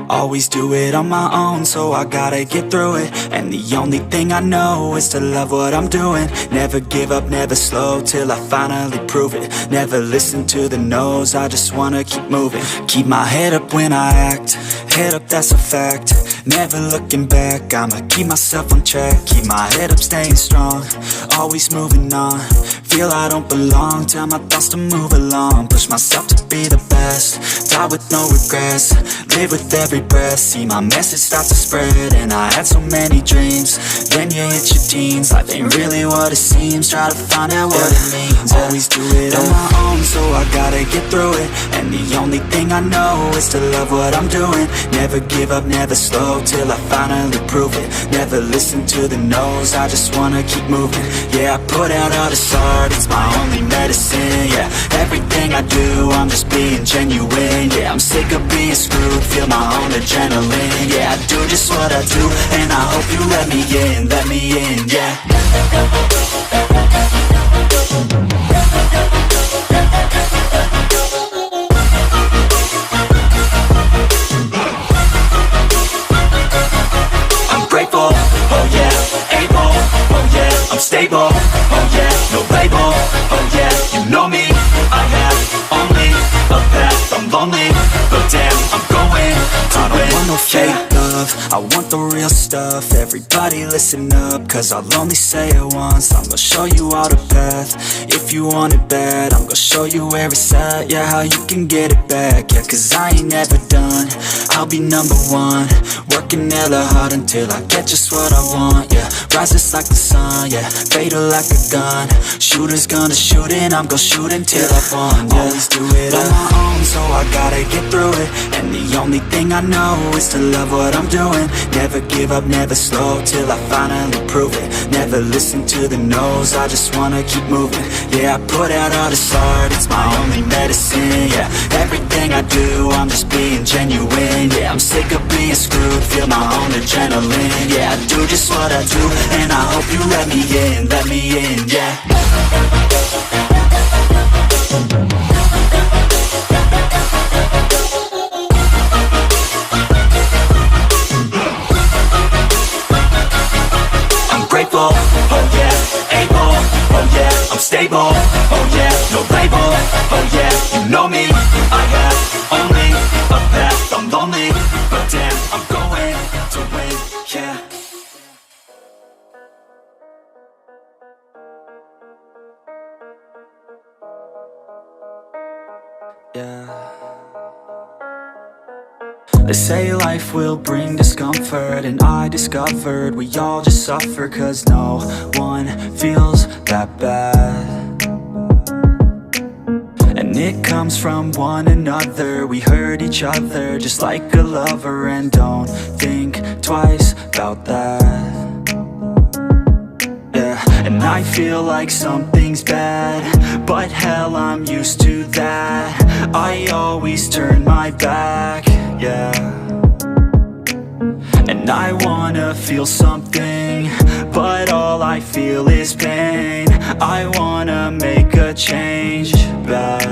Always do it on my own, so I gotta get through it. And the only thing I know is to love what I'm doing. Never give up, never slow, till I finally prove it. Never listen to the no's, I just wanna keep moving. Keep my head up when I act, head up, that's a fact. Never looking back, I'ma keep myself on track. Keep my head up, staying strong, always moving on. Feel I don't belong, tell my thoughts to move along. Push myself to be the best, die with no regrets. Live with every breath, see my message start to spread. And I had so many dreams, then you hit your teens. Life ain't really what it seems, try to find out what it means. Always do it on my own, so I gotta get through it. And the only thing I know is to love what I'm doing. Never give up, never slow, till I finally prove it. Never listen to the no's, I just wanna keep moving. Yeah, I put out all this art, it's my only medicine. Yeah, everything I do, I'm just being genuine. Yeah, I'm sick of being screwed, feel my own adrenaline. Yeah, I do just what I do, and I hope you let me in, yeah. I'm grateful, oh yeah, able, oh yeah, I'm stable, oh yeah, no label, oh yeah, you know me, I have only a path, I'm lonely, but damn, I'm going to win. I don't want no fake love, I want the real stuff. Everybody listen up, cause I'll only say it once. I'm gonna show you all the path, if you want it bad. I'm gonna show you where it's at, yeah, how you can get it back. Yeah, cause I ain't never done, I'll be number one. Working hella hard until I get just what I want, yeah. Rises like the sun, yeah, fatal like a gun. Shooter's gonna shoot and I'm gonna shoot until I won, yeah. Always do it on my own, so I gotta get through it. And the only thing I know is to love what I'm doing. Never give up, never slow, till I finally prove it. Never listen to the no's, I just wanna keep moving. Yeah, I put out all this art, it's my only medicine. Yeah, everything I do, I'm just being genuine. Yeah, I'm sick of being screwed, feel my own adrenaline. Yeah, I do just what I do, and I hope you let me in, yeah. Grateful, oh yeah, able, oh yeah, I'm stable, oh yeah, no label, oh yeah, you know me, I have only a path, I'm lonely, but damn, I'm going to win, yeah. Yeah. They say life will bring discomfort, and I discovered we all just suffer, cause no one feels that bad. And it comes from one another, we hurt each other just like a lover. And don't think twice about that. Yeah, and I feel like something's bad, but hell, I'm used to that. I always turn my back, yeah. And I wanna feel something, but all I feel is pain. I wanna make a change, but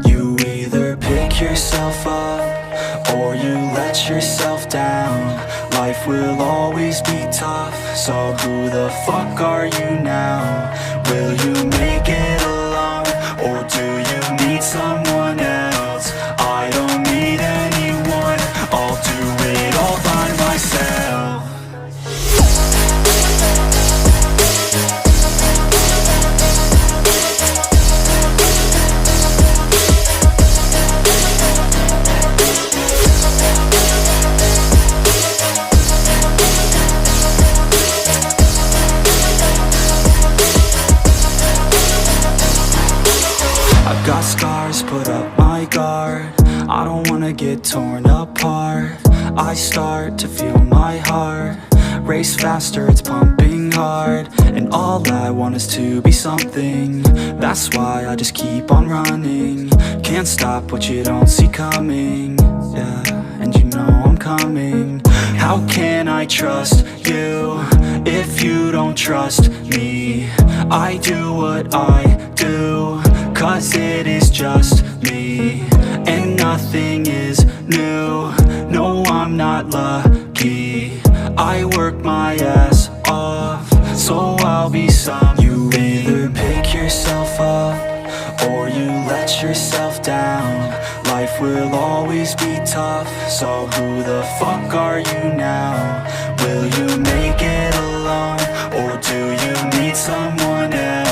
you either pick yourself up or you let yourself down. Life will always be tough, so who the fuck are you now? Will you make it alone, or do you need someone else? I don't need anyone, I'll do it all by myself. Got scars, put up my guard. I don't wanna get torn apart. I start to feel my heart race faster, it's pumping hard, and all I want is to be something. That's why I just keep on running. Can't stop what you don't see coming. Yeah, and you know I'm coming. How can I trust you if you don't trust me? I do what I do, cause it is just me. And nothing is new, no I'm not lucky. I work my ass off, so I'll be some. You either pick yourself up, or you let yourself down. Life will always be tough, so who the fuck are you now? Will you make it alone, or do you need someone else?